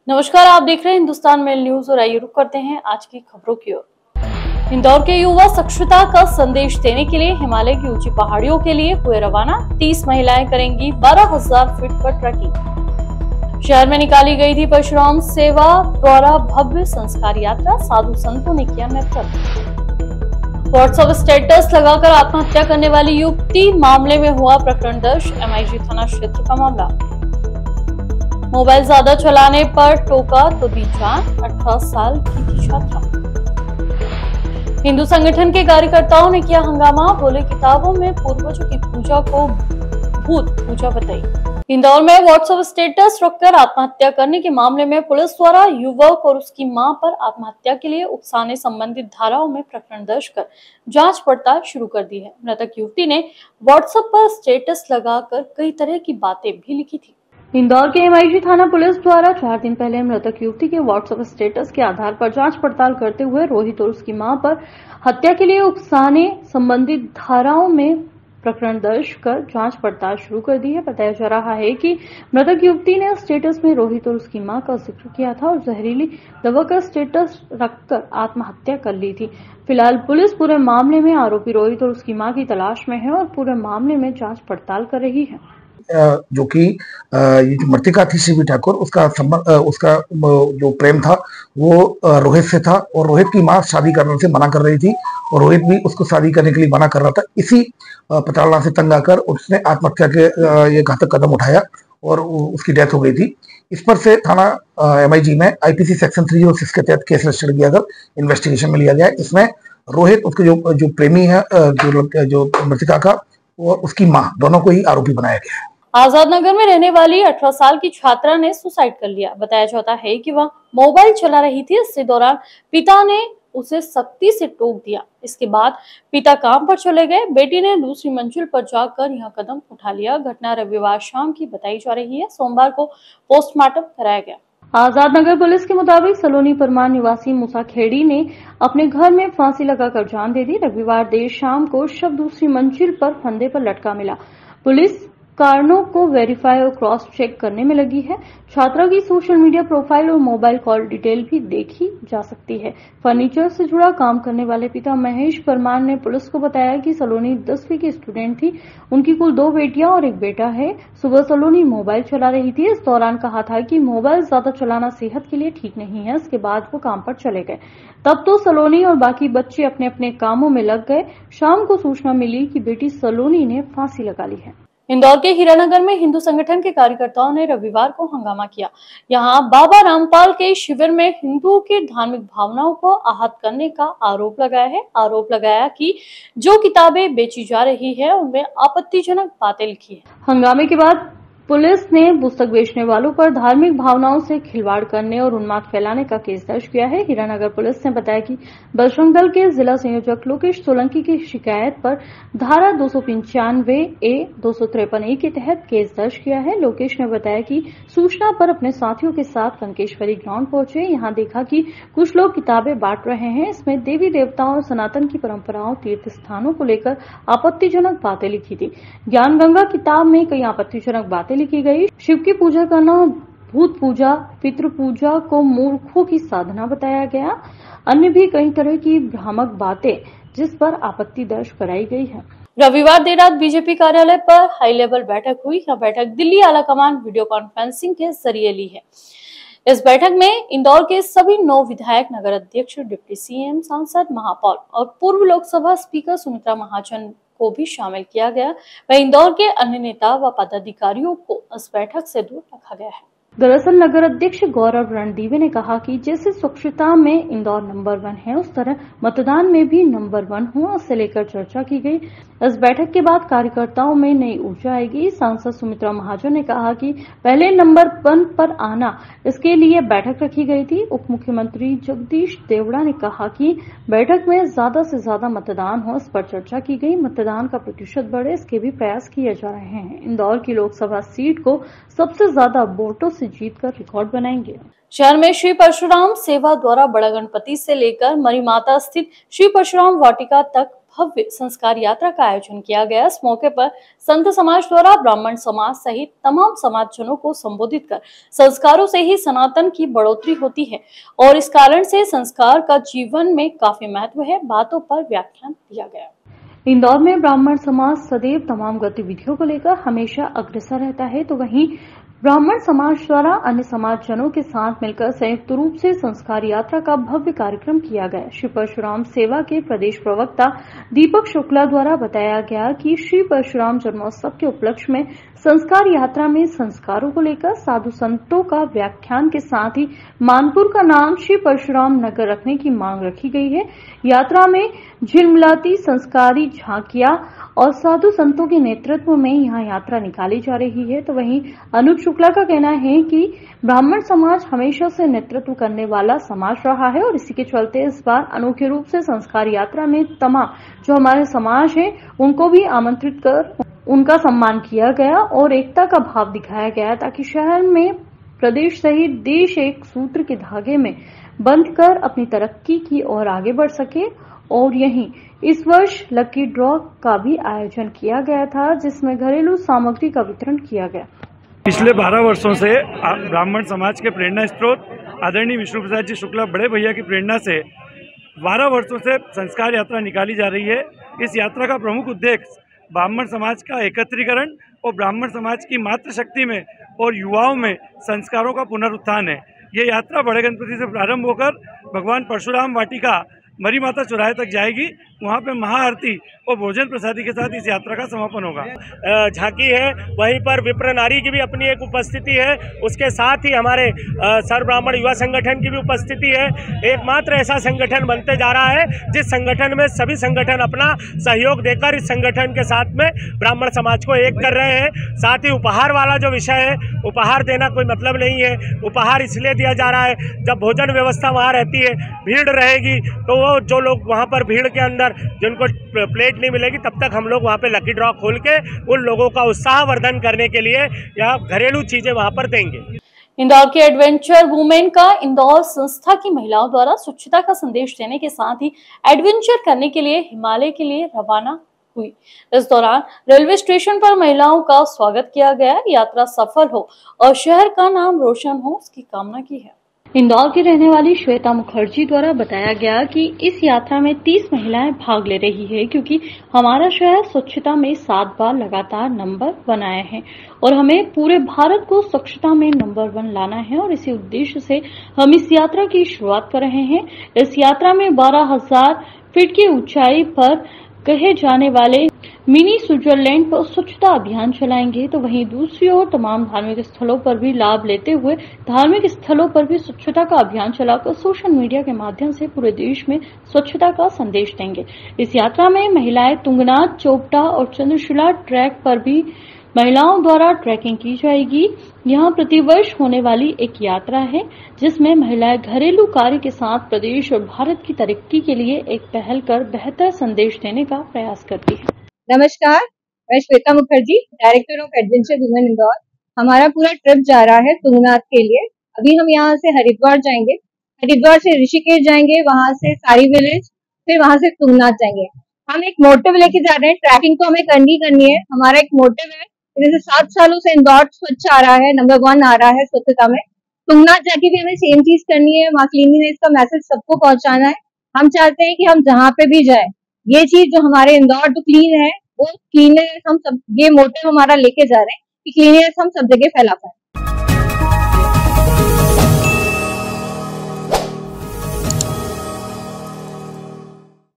नमस्कार, आप देख रहे हैं हिंदुस्तान मेल न्यूज और आइए रुक करते हैं आज की खबरों की ओर। इंदौर के युवा साक्षरता का संदेश देने के लिए हिमालय की ऊंची पहाड़ियों के लिए हुए रवाना। 30 महिलाएं करेंगी 12,000 फीट पर ट्रैकिंग। शहर में निकाली गई थी परशुराम सेवा द्वारा भव्य संस्कार यात्रा। साधु संतों ने किया नेतृत्व। व्हाट्सएप स्टेटस लगाकर आत्महत्या करने वाली युवती मामले में हुआ प्रकरण दर्ज। MIG थाना क्षेत्र का मामला। मोबाइल ज्यादा चलाने पर टोका तो दी जान। 18 साल की थी छात्रा। हिंदू संगठन के कार्यकर्ताओं ने किया हंगामा। बोले किताबों में पूर्वजों की पूजा को भूत पूजा बताई। इंदौर में व्हाट्सएप स्टेटस रखकर आत्महत्या करने के मामले में पुलिस द्वारा युवक और उसकी मां पर आत्महत्या के लिए उकसाने संबंधित धाराओं में प्रकरण दर्ज कर जांच पड़ताल शुरू कर दी है। मृतक युवती ने व्हाट्सएप पर स्टेटस लगाकर कई तरह की बातें भी लिखी थी। इंदौर के MIG थाना पुलिस द्वारा 4 दिन पहले मृतक युवती के व्हाट्सएप स्टेटस के आधार पर जांच पड़ताल करते हुए रोहित और उसकी मां पर हत्या के लिए उकसाने संबंधित धाराओं में प्रकरण दर्ज कर जांच पड़ताल शुरू कर दी है। बताया जा रहा है कि मृतक युवती ने स्टेटस में रोहित और उसकी मां का जिक्र किया था और जहरीली दवा का स्टेटस रखकर आत्महत्या कर ली थी। फिलहाल पुलिस पूरे मामले में आरोपी रोहित और उसकी मां की तलाश में है और पूरे मामले में जांच पड़ताल कर रही है। जो कि ये जो मृतिका थी शिवी ठाकुर, उसका जो प्रेम था वो रोहित से था और रोहित की मां शादी करने से मना कर रही थी और रोहित भी उसको शादी करने के लिए मना कर रहा था। इसी प्रताड़ना से तंग आकर उसने आत्महत्या के ये घातक कदम उठाया और उसकी डेथ हो गई थी। इस पर से थाना MIG में IPC सेक्शन 306 के तहत केस रजिस्टर किया कर इन्वेस्टिगेशन में लिया गया। इसमें रोहित, उसके जो प्रेमी है, जो मृतिका का, और उसकी मां, दोनों को ही आरोपी बनाया गया है। आजाद नगर में रहने वाली 18 साल की छात्रा ने सुसाइड कर लिया। बताया जाता है कि वह मोबाइल चला रही थी। इसी दौरान पिता ने उसे सख्ती से टोक दिया। इसके बाद पिता काम पर चले गए। बेटी ने दूसरी मंजिल पर जाकर यह कदम उठा लिया। घटना रविवार शाम की बताई जा रही है। सोमवार को पोस्टमार्टम कराया गया। आजाद नगर पुलिस के मुताबिक सलोनी परमार निवासी मूसा खेड़ी ने अपने घर में फांसी लगाकर जान दे दी। रविवार देर शाम को शव दूसरी मंजिल पर फंदे पर लटका मिला। पुलिस कारणों को वेरीफाई और क्रॉस चेक करने में लगी है। छात्रा की सोशल मीडिया प्रोफाइल और मोबाइल कॉल डिटेल भी देखी जा सकती है। फर्नीचर से जुड़ा काम करने वाले पिता महेश परमार ने पुलिस को बताया कि सलोनी 10वीं की स्टूडेंट थी। उनकी कुल 2 बेटियां और 1 बेटा है। सुबह सलोनी मोबाइल चला रही थी। इस दौरान कहा था कि मोबाइल ज्यादा चलाना सेहत के लिए ठीक नहीं है। इसके बाद वो काम पर चले गए। तब तो सलोनी और बाकी बच्चे अपने अपने कामों में लग गए। शाम को सूचना मिली कि बेटी सलोनी ने फांसी लगा ली है। इंदौर के हीरानगर में हिंदू संगठन के कार्यकर्ताओं ने रविवार को हंगामा किया। यहां बाबा रामपाल के शिविर में हिंदुओं की धार्मिक भावनाओं को आहत करने का आरोप लगाया है। आरोप लगाया कि जो किताबें बेची जा रही है उनमें आपत्तिजनक बातें लिखी है। हंगामे के बाद पुलिस ने पुस्तक बेचने वालों पर धार्मिक भावनाओं से खिलवाड़ करने और उन्माद फैलाने का केस दर्ज किया है। हीरानगर पुलिस ने बताया कि बजरंग दल के जिला संयोजक लोकेश सोलंकी की शिकायत पर धारा 295A 253A के तहत केस दर्ज किया है। लोकेश ने बताया कि सूचना पर अपने साथियों के साथ लंकेश्वरी ग्राउंड पहुंचे। यहां देखा कि कुछ लोग किताबें बांट रहे हैं। इसमें देवी देवताओं और सनातन की परंपराओं, तीर्थ स्थानों को लेकर आपत्तिजनक बातें लिखी थी। ज्ञान गंगा किताब में कई आपत्तिजनक बातें लिखी गई। शिव की पूजा करना, भूत पूजा, पितृ पूजा को मूर्खों की साधना बताया गया। अन्य भी कई तरह की भ्रामक बातें जिस पर आपत्ति दर्ज कराई गई है। रविवार देर रात बीजेपी कार्यालय पर हाई लेवल बैठक हुई। यह बैठक दिल्ली आलाकमान वीडियो कॉन्फ्रेंसिंग के जरिए ली है। इस बैठक में इंदौर के सभी 9 विधायक, नगर अध्यक्ष, डिप्टी CM, सांसद, महापौर और पूर्व लोकसभा स्पीकर सुमित्रा महाजन को भी शामिल किया गया। वहीं इंदौर के अन्य नेता व पदाधिकारियों को इस बैठक से दूर रखा गया है। दरअसल नगर अध्यक्ष गौरव रणदीवे ने कहा कि जैसे स्वच्छता में इंदौर नंबर 1 है, उस तरह मतदान में भी नंबर 1 हो, इससे लेकर चर्चा की गई। इस बैठक के बाद कार्यकर्ताओं में नई ऊर्जा आएगी। सांसद सुमित्रा महाजन ने कहा कि पहले नंबर 1 पर आना, इसके लिए बैठक रखी गई थी। उप मुख्यमंत्री जगदीश देवड़ा ने कहा कि बैठक में ज्यादा से ज्यादा मतदान हो, इस पर चर्चा की गई। मतदान का प्रतिशत बढ़े, इसके भी प्रयास किए जा रहे हैं। इंदौर की लोकसभा सीट को सबसे ज्यादा वोटों से जीतकर रिकॉर्ड बनाएंगे। शहर में श्री परशुराम सेवा द्वारा बड़ा गणपति से लेकर मरी माता स्थित श्री परशुराम वाटिका तक भव्य संस्कार यात्रा का आयोजन किया गया। इस मौके पर संत समाज द्वारा ब्राह्मण समाज सहित तमाम समाजजनों को संबोधित कर संस्कारों से ही सनातन की बढ़ोतरी होती है और इस कारण से संस्कार का जीवन में काफी महत्व है, बातों पर व्याख्यान दिया गया। इंदौर में ब्राह्मण समाज सदैव तमाम गतिविधियों को लेकर हमेशा अग्रसर रहता है, तो वहीं ब्राह्मण समाज द्वारा अन्य समाजजनों के साथ मिलकर संयुक्त रूप से संस्कार यात्रा का भव्य कार्यक्रम किया गया। श्री परशुराम सेवा के प्रदेश प्रवक्ता दीपक शुक्ला द्वारा बताया गया कि श्री परशुराम जन्मोत्सव के उपलक्ष्य में संस्कार यात्रा में संस्कारों को लेकर साधु संतों का व्याख्यान के साथ ही मानपुर का नाम श्री परशुराम नगर रखने की मांग रखी गई है। यात्रा में झिलमिलाती संस्कारी झांकियां और साधु संतों के नेतृत्व में यहां यात्रा निकाली जा रही है। तो वहीं अनुप शुक्ला का कहना है कि ब्राह्मण समाज हमेशा से नेतृत्व करने वाला समाज रहा है और इसी के चलते इस बार अनोखे रूप से संस्कार यात्रा में तमाम जो हमारे समाज है उनको भी आमंत्रित कर उनका सम्मान किया गया और एकता का भाव दिखाया गया ताकि शहर में प्रदेश सहित देश एक सूत्र के धागे में बंधकर अपनी तरक्की की ओर आगे बढ़ सके। और यहीं इस वर्ष लकी ड्रॉ का भी आयोजन किया गया था जिसमें घरेलू सामग्री का वितरण किया गया। पिछले 12 वर्षों से ब्राह्मण समाज के प्रेरणा स्रोत आदरणीय विष्णु प्रसाद जी शुक्ला बड़े भैया की प्रेरणा से 12 वर्षों से संस्कार यात्रा निकाली जा रही है। इस यात्रा का प्रमुख उद्देश्य ब्राह्मण समाज का एकत्रीकरण और ब्राह्मण समाज की मातृशक्ति में और युवाओं में संस्कारों का पुनरुत्थान है। ये यात्रा बड़े गणपति से प्रारंभ होकर भगवान परशुराम वाटिका मरी माता चौराहे तक जाएगी। वहाँ पे महाआरती और भोजन प्रसादी के साथ इस यात्रा का समापन होगा। झांकी है, वहीं पर विप्र नारी की भी अपनी एक उपस्थिति है। उसके साथ ही हमारे सर्व ब्राह्मण युवा संगठन की भी उपस्थिति है। एकमात्र ऐसा संगठन बनते जा रहा है जिस संगठन में सभी संगठन अपना सहयोग देकर इस संगठन के साथ में ब्राह्मण समाज को एक कर रहे हैं। साथ ही उपहार वाला जो विषय है, उपहार देना कोई मतलब नहीं है। उपहार इसलिए दिया जा रहा है जब भोजन व्यवस्था वहाँ रहती है, भीड़ रहेगी तो वो जो लोग वहाँ पर भीड़ के अंदर जिनको प्लेट नहीं मिलेगी तब तक हम लोग वहाँ पे लकी ड्रॉ खोल के उन लोगों का उत्साहवर्धन करने के लिए यहाँ घरेलू चीजें वहाँ पर देंगे। इंदौर के एडवेंचर वुमेन का इंदौर संस्था की महिलाओं द्वारा स्वच्छता का संदेश देने के साथ ही एडवेंचर करने के लिए हिमालय के लिए रवाना हुई। इस दौरान रेलवे स्टेशन पर महिलाओं का स्वागत किया गया। यात्रा सफल हो और शहर का नाम रोशन हो उसकी कामना की है। इंदौर की रहने वाली श्वेता मुखर्जी द्वारा बताया गया कि इस यात्रा में 30 महिलाएं भाग ले रही है क्योंकि हमारा शहर स्वच्छता में 7 बार लगातार नंबर 1 आया है और हमें पूरे भारत को स्वच्छता में नंबर 1 लाना है और इसी उद्देश्य से हम इस यात्रा की शुरुआत कर रहे हैं। इस यात्रा में 12,000 फीट की ऊंचाई पर कहे जाने वाले मिनी स्विट्जरलैंड पर स्वच्छता अभियान चलाएंगे। तो वहीं दूसरी ओर तमाम धार्मिक स्थलों पर भी लाभ लेते हुए धार्मिक स्थलों पर भी स्वच्छता का अभियान चलाकर सोशल मीडिया के माध्यम से पूरे देश में स्वच्छता का संदेश देंगे। इस यात्रा में महिलाएं तुंगनाथ, चोपटा और चंद्रशिला ट्रैक पर भी महिलाओं द्वारा ट्रैकिंग की जाएगी। यहाँ प्रतिवर्ष होने वाली एक यात्रा है जिसमें महिलाएं घरेलू कार्य के साथ प्रदेश और भारत की तरक्की के लिए एक पहल कर बेहतर संदेश देने का प्रयास करती है। नमस्कार, मैं Shweta Mukherjee, director of adventure women Indore. हमारा पूरा ट्रिप जा रहा है तुंगनाथ के लिए। अभी हम यहाँ से हरिद्वार जाएंगे, हरिद्वार से ऋषिकेश जाएंगे, वहां से सारी विलेज, फिर वहां से तुंगनाथ जाएंगे। हम एक मोटिव लेके जा रहे हैं, ट्रैकिंग तो हमें करनी है। हमारा एक मोटिव है, जैसे 7 सालों से इंदौर स्वच्छ आ रहा है, नंबर 1 आ रहा है स्वच्छता में। तुंगनाथ जाके भी हमें सेम चीज करनी है, वहाँ क्लीनिनेस का मैसेज सबको पहुंचाना है। हम चाहते हैं कि हम जहाँ पे भी जाए ये चीज जो हमारे इंदौर जो क्लीन है वो क्लीननेस हम सब, ये मोटिव हमारा लेके जा रहे हैं कि क्लीननेस हम सब जगह फैला पाए।